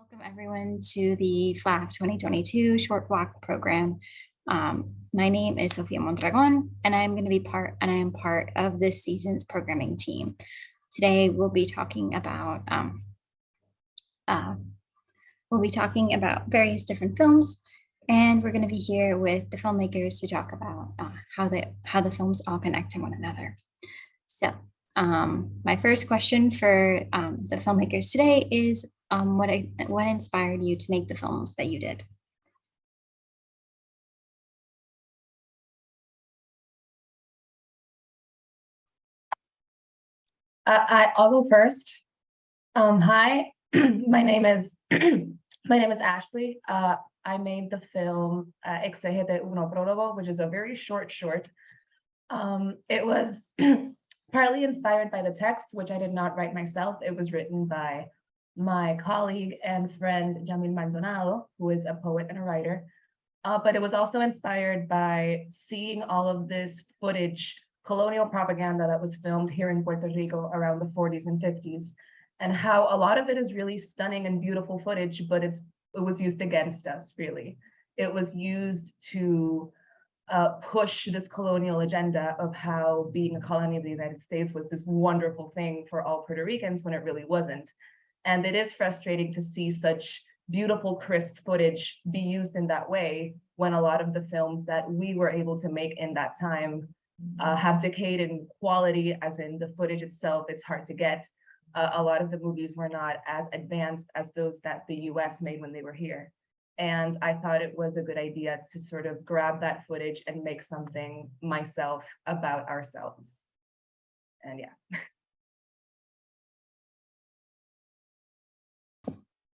Welcome everyone to the PHLAFF 2022 Short Walk Program. My name is Sophia Mondragon, and I am part of this season's programming team. Today we'll be talking about various different films, and we're going to be here with the filmmakers to talk about how the films all connect to one another. So my first question for the filmmakers today is what inspired you to make the films that you did? I'll go first. Hi, my name is Ashley. I made the film HEXEGETE PRÓLOGO, which is a very short. It was partly inspired by the text, which I did not write myself. It was written by my colleague and friend Yamil Maldonado, who is a poet and a writer. But it was also inspired by seeing all of this footage, colonial propaganda that was filmed here in Puerto Rico around the 40s and 50s, and how a lot of it is really stunning and beautiful footage, but it was used against us, really. It was used to push this colonial agenda of how being a colony of the United States was this wonderful thing for all Puerto Ricans when it really wasn't. And it is frustrating to see such beautiful, crisp footage be used in that way when a lot of the films that we were able to make in that time have decayed in quality, as in the footage itself, it's hard to get. A lot of the movies were not as advanced as those that the US made when they were here. And I thought it was a good idea to sort of grab that footage and make something myself about ourselves. And yeah.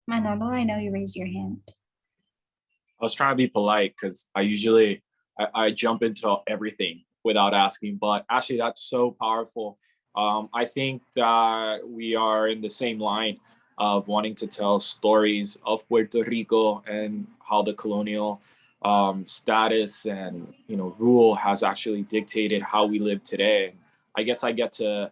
Manolo, I know you raised your hand. I was trying to be polite because I jump into everything without asking, but actually that's so powerful. I think that we are in the same line of wanting to tell stories of Puerto Rico and how the colonial status and rule has actually dictated how we live today. I guess I get to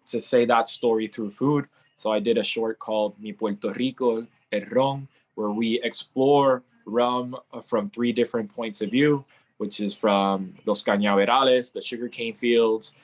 say that story through food. So I did a short called Mi Puerto Rico, El Ron, where we explore rum from 3 different points of view, which is from Los Cañaverales, the sugarcane fields,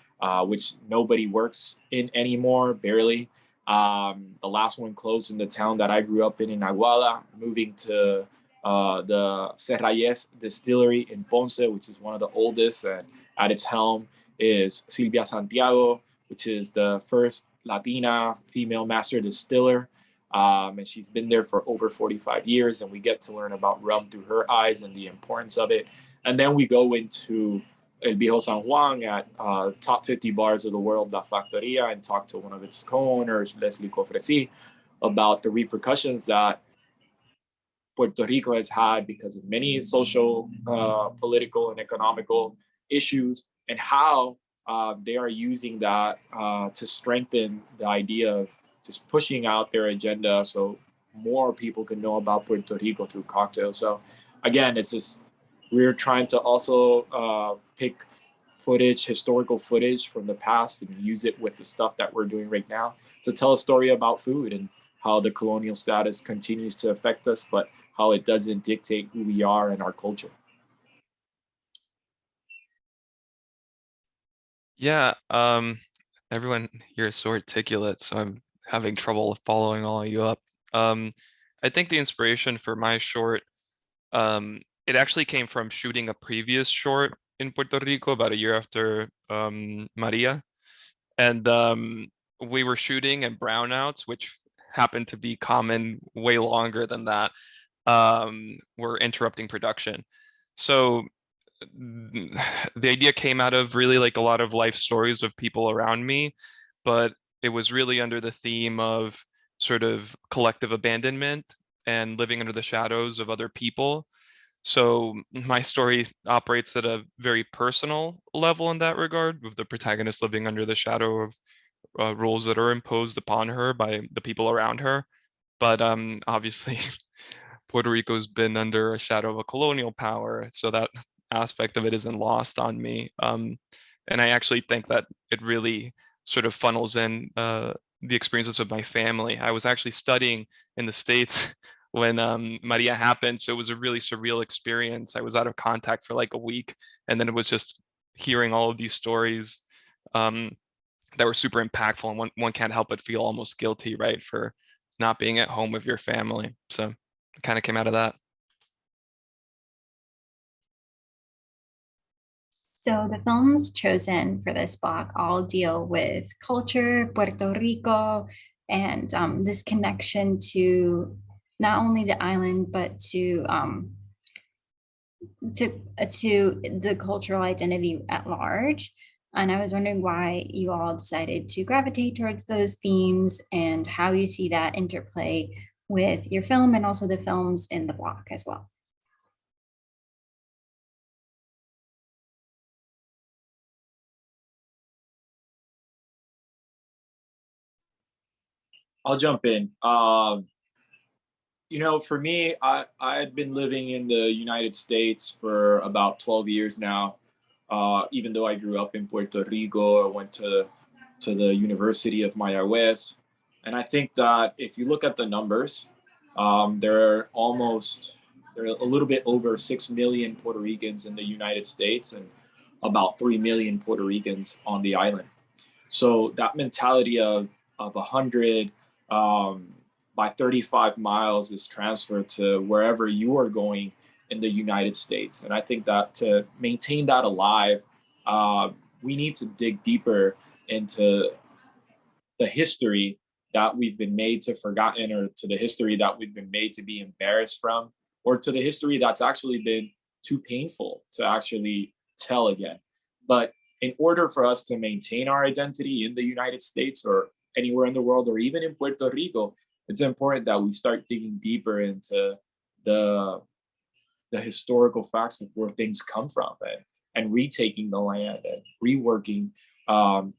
which nobody works in anymore, barely. The last one closed in the town that I grew up in Aguada, moving to the Serrayes distillery in Ponce, which is one of the oldest, and at its helm is Silvia Santiago, which is the first Latina female master distiller. And she's been there for over 45 years, and we get to learn about rum through her eyes and the importance of it. And then we go into El Viejo San Juan at top 50 bars of the world, La Factoria, and talk to one of its co-owners, Leslie Cofresi, about the repercussions that Puerto Rico has had because of many social, political, and economical issues, and how they are using that to strengthen the idea of just pushing out their agenda so more people can know about Puerto Rico through cocktails. So again, it's just, we're trying to also pick footage, historical footage from the past, and use it with the stuff that we're doing right now to tell a story about food and how the colonial status continues to affect us, but how it doesn't dictate who we are and our culture. Yeah, everyone here is so articulate, so I'm having trouble following all of you up. I think the inspiration for my short, it actually came from shooting a previous short in Puerto Rico about a year after Maria. And we were shooting and brownouts, which happened to be common way longer than that, were interrupting production. So the idea came out of really like a lot of life stories of people around me, but it was really under the theme of sort of collective abandonment and living under the shadows of other people. So my story operates at a very personal level in that regard, with the protagonist living under the shadow of rules that are imposed upon her by the people around her. But obviously, Puerto Rico's been under a shadow of a colonial power, so that aspect of it isn't lost on me. And I actually think that it really sort of funnels in the experiences of my family. I was actually studying in the States when Maria happened, so it was a really surreal experience. I was out of contact for like a week, and then it was just hearing all of these stories that were super impactful, and one can't help but feel almost guilty, right, for not being at home with your family. So it kind of came out of that. So the films chosen for this block all deal with culture, Puerto Rico, and this connection to not only the island, but to the cultural identity at large. And I was wondering why you all decided to gravitate towards those themes and how you see that interplay with your film and also the films in the block as well. I'll jump in. You know, for me, I had been living in the United States for about 12 years now. Even though I grew up in Puerto Rico, I went to the University of Mayagüez. And I think that if you look at the numbers, there are a little bit over 6 million Puerto Ricans in the United States and about 3 million Puerto Ricans on the island. So that mentality of 100 by 35 miles is transferred to wherever you are going in the United States. And I think that to maintain that alive, we need to dig deeper into the history that we've been made to forgotten, or to the history that we've been made to be embarrassed from, or to the history that's actually been too painful to actually tell again. But in order for us to maintain our identity in the United States or anywhere in the world, or even in Puerto Rico, it's important that we start digging deeper into the historical facts of where things come from, and retaking the land and reworking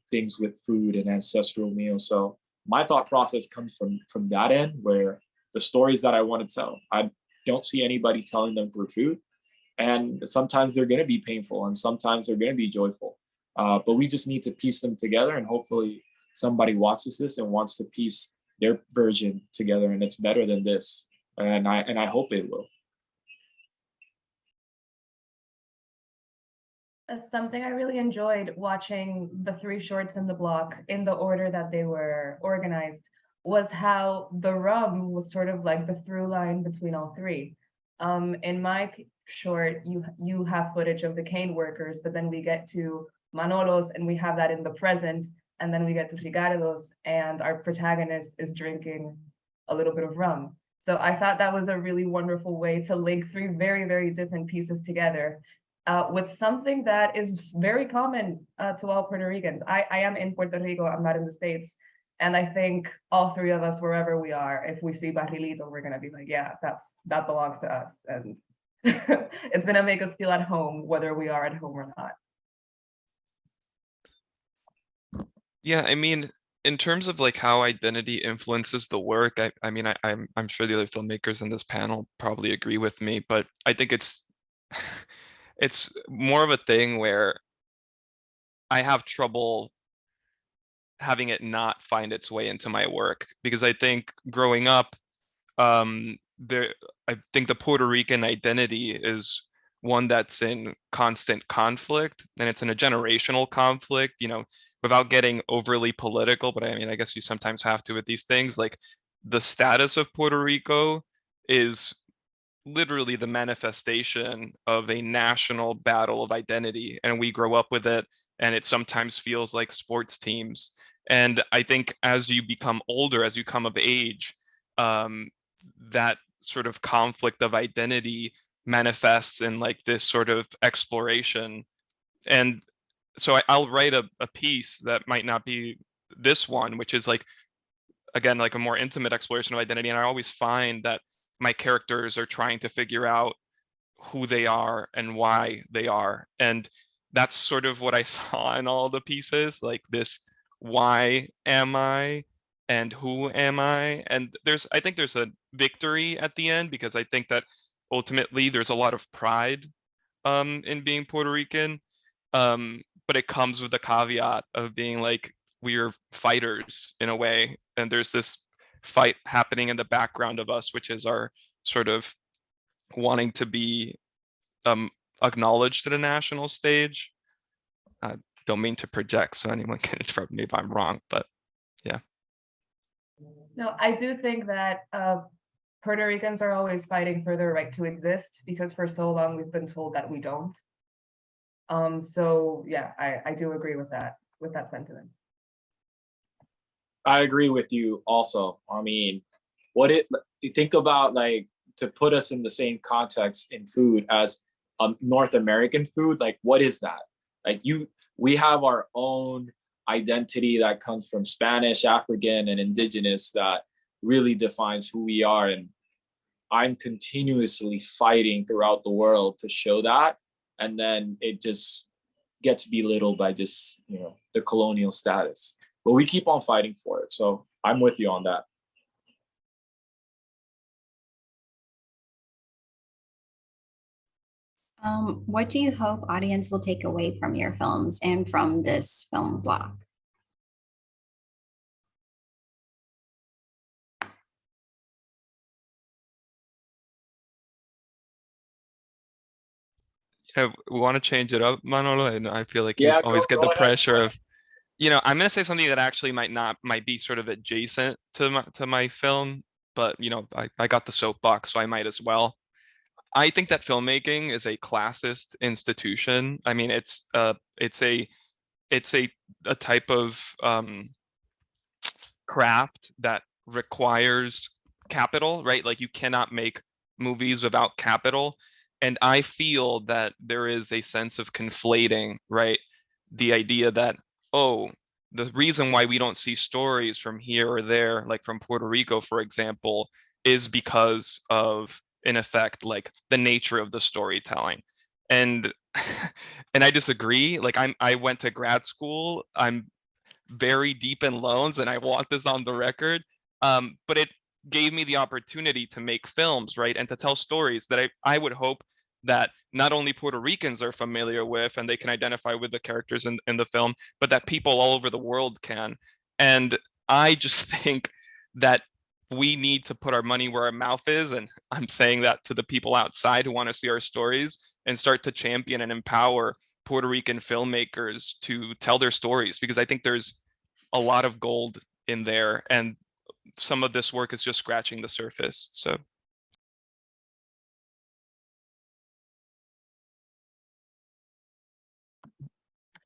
things with food and ancestral meals. So my thought process comes from that end, where the stories that I want to tell, I don't see anybody telling them through food. And sometimes they're going to be painful and sometimes they're going to be joyful. But we just need to piece them together, and hopefully somebody watches this and wants to piece their version together, and it's better than this. And I hope it will. Something I really enjoyed watching the 3 shorts in the block in the order that they were organized was how the rum was sort of like the through line between all 3. In my short, you have footage of the cane workers, but then we get to Manolo's and we have that in the present, and then we get to Ricardo's and our protagonist is drinking a little bit of rum. So I thought that was a really wonderful way to link 3 very, very different pieces together. With something that is very common to all Puerto Ricans. I am in Puerto Rico, I'm not in the States. And I think all 3 of us, wherever we are, if we see Barrilito, we're gonna be like, yeah, that belongs to us. And it's gonna make us feel at home, whether we are at home or not. Yeah, I mean, in terms of like how identity influences the work, I'm sure the other filmmakers in this panel probably agree with me, but I think it's it's more of a thing where I have trouble having it not find its way into my work, because I think growing up, I think the Puerto Rican identity is one that's in constant conflict, and it's in a generational conflict, you know, without getting overly political, but I mean, I guess you sometimes have to with these things. Like, the status of Puerto Rico is literally the manifestation of a national battle of identity, and we grow up with it, and it sometimes feels like sports teams. And I think as you become older, as you come of age, that sort of conflict of identity manifests in like this sort of exploration. And so I'll write a piece that might not be this one, which is like, again, like a more intimate exploration of identity. And I always find that my characters are trying to figure out who they are and why they are. And that's sort of what I saw in all the pieces, like this, why am I and who am I? And I think there's a victory at the end, because I think that ultimately there's a lot of pride in being Puerto Rican. But it comes with the caveat of being like, we are fighters in a way, and there's this fight happening in the background of us, which is our sort of wanting to be acknowledged at a national stage. I don't mean to project, so anyone can interrupt me if I'm wrong, but yeah. No, I do think that Puerto Ricans are always fighting for their right to exist, because for so long we've been told that we don't. So yeah, I do agree with that sentiment. I agree with you also. I mean, you think about, like, to put us in the same context in food as North American food, like, what is that? Like, we have our own identity that comes from Spanish, African, and indigenous that really defines who we are. And I'm continuously fighting throughout the world to show that. And then it just gets belittled by just, the colonial status. But we keep on fighting for it. So I'm with you on that. What do you hope audience will take away from your films and from this film block? Yeah, we want to change it up, Manolo, and I feel like you Yeah, always get go the ahead. pressure of, I'm gonna say something that actually might be sort of adjacent to my film, but I got the soapbox, so I might as well. I think that filmmaking is a classist institution. I mean, it's a type of craft that requires capital, right? Like, you cannot make movies without capital. And I feel that there is a sense of conflating, right? The idea that, oh, the reason why we don't see stories from here or there, like from Puerto Rico, for example, is because of, in effect, like the nature of the storytelling. And and I disagree. Like, I went to grad school. I'm very deep in loans, and I want this on the record. But it gave me the opportunity to make films, right? And to tell stories that I would hope that not only Puerto Ricans are familiar with and they can identify with the characters in the film, but that people all over the world can. And I just think that we need to put our money where our mouth is. And I'm saying that to the people outside who want to see our stories, and start to champion and empower Puerto Rican filmmakers to tell their stories, because I think there's a lot of gold in there, and some of this work is just scratching the surface. So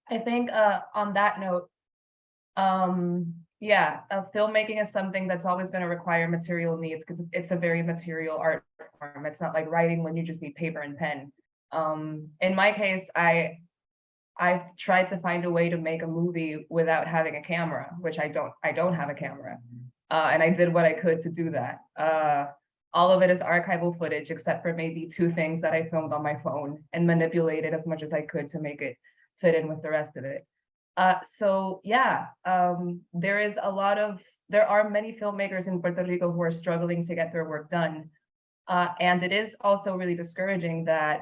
I think on that note, yeah, filmmaking is something that's always going to require material needs, because it's a very material art form. It's not like writing when you just need paper and pen. In my case, I've tried to find a way to make a movie without having a camera, which I don't have a camera. And I did what I could to do that. All of it is archival footage, except for maybe 2 things that I filmed on my phone and manipulated as much as I could to make it fit in with the rest of it. So yeah, there are many filmmakers in Puerto Rico who are struggling to get their work done. And it is also really discouraging that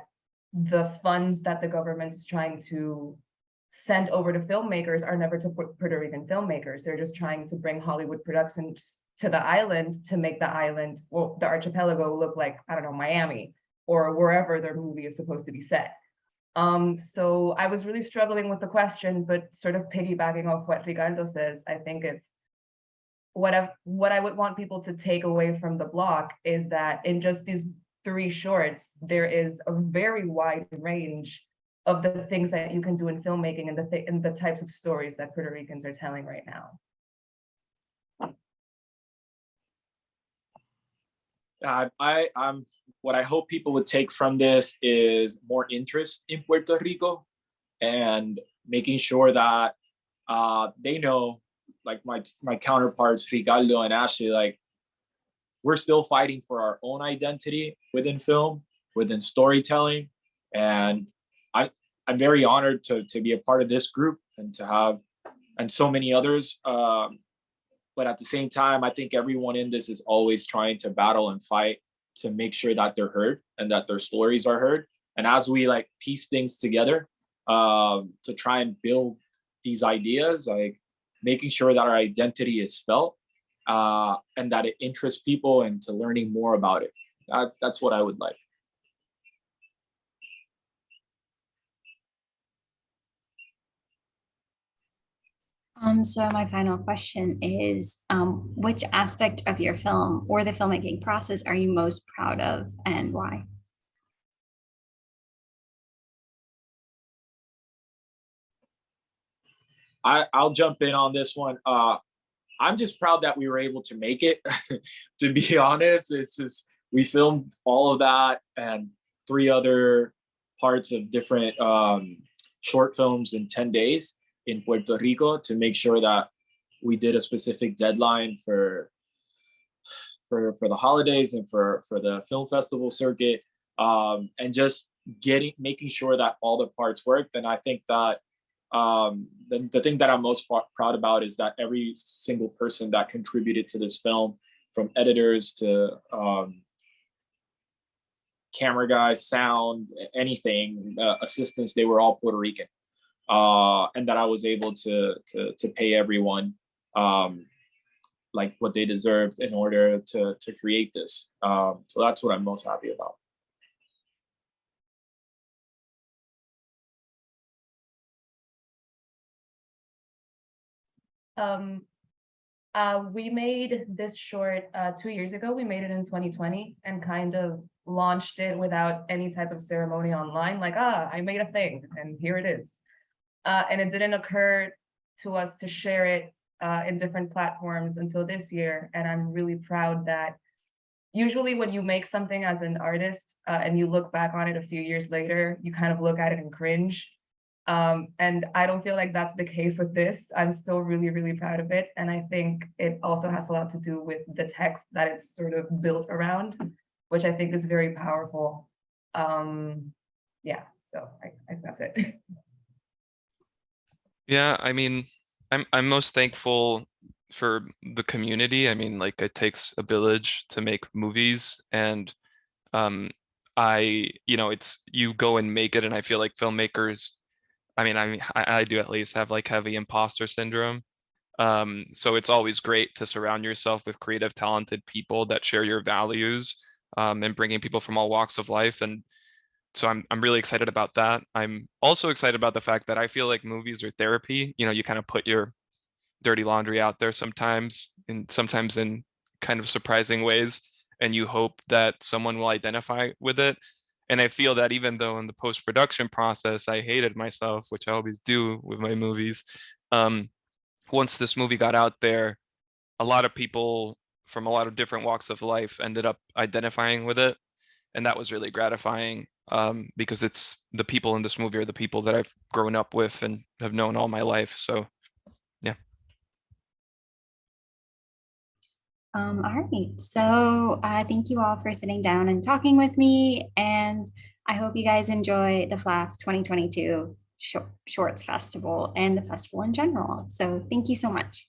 the funds that the government is trying to send over to filmmakers are never to Puerto Rican filmmakers. They're just trying to bring Hollywood productions to the island to make the island, well, the archipelago, look like, I don't know, Miami or wherever their movie is supposed to be set. So I was really struggling with the question, but sort of piggybacking off what Ricardo says, I think what I would want people to take away from the block is that in just these 3 shorts, there is a very wide range of the things that you can do in filmmaking and the types of stories that Puerto Ricans are telling right now. I'm what I hope people would take from this is more interest in Puerto Rico, and making sure that they know, like my counterparts Ricardo and Ashley, like, we're still fighting for our own identity within film, within storytelling, and I'm very honored to be a part of this group and to have, and so many others. But at the same time, I think everyone in this is always trying to battle and fight to make sure that they're heard and that their stories are heard. And as we piece things together to try and build these ideas, making sure that our identity is felt and that it interests people into learning more about it. That's what I would like. So my final question is, which aspect of your film or the filmmaking process are you most proud of and why? I'll jump in on this one. I'm just proud that we were able to make it. To be honest, it's just, we filmed all of that and 3 other parts of different short films in 10 days in Puerto Rico to make sure that we did a specific deadline for the holidays and for the film festival circuit, and just making sure that all the parts worked. And I think that the thing that I'm most proud about is that every single person that contributed to this film, from editors to camera guys, sound, anything, assistants, they were all Puerto Rican. And that I was able to pay everyone like what they deserved in order to create this. So that's what I'm most happy about. We made this short 2 years ago. We made it in 2020 and kind of launched it without any type of ceremony online, like, I made a thing and here it is. And it didn't occur to us to share it in different platforms until this year. And I'm really proud that usually when you make something as an artist and you look back on it a few years later, you kind of look at it and cringe. And I don't feel like that's the case with this. I'm still really, really proud of it. And I think it also has a lot to do with the text that it's sort of built around, which I think is very powerful. Yeah, so I think that's it. Yeah, I mean, I'm most thankful for the community. I mean, like, it takes a village to make movies, and it's, you go and make it, and I feel like filmmakers, I do at least have like heavy imposter syndrome. So it's always great to surround yourself with creative, talented people that share your values, and bringing people from all walks of life. And so I'm really excited about that. I'm also excited about the fact that I feel like movies are therapy. You know, you kind of put your dirty laundry out there sometimes, and sometimes in kind of surprising ways, and you hope that someone will identify with it. And I feel that even though in the post-production process I hated myself, which I always do with my movies, once this movie got out there, a lot of people from a lot of different walks of life ended up identifying with it. And that was really gratifying, because it's the people in this movie are the people that I've grown up with and have known all my life. So yeah. All right, so thank you all for sitting down and talking with me, and I hope you guys enjoy the PHLAFF 2022 Shorts Festival and the festival in general. So thank you so much.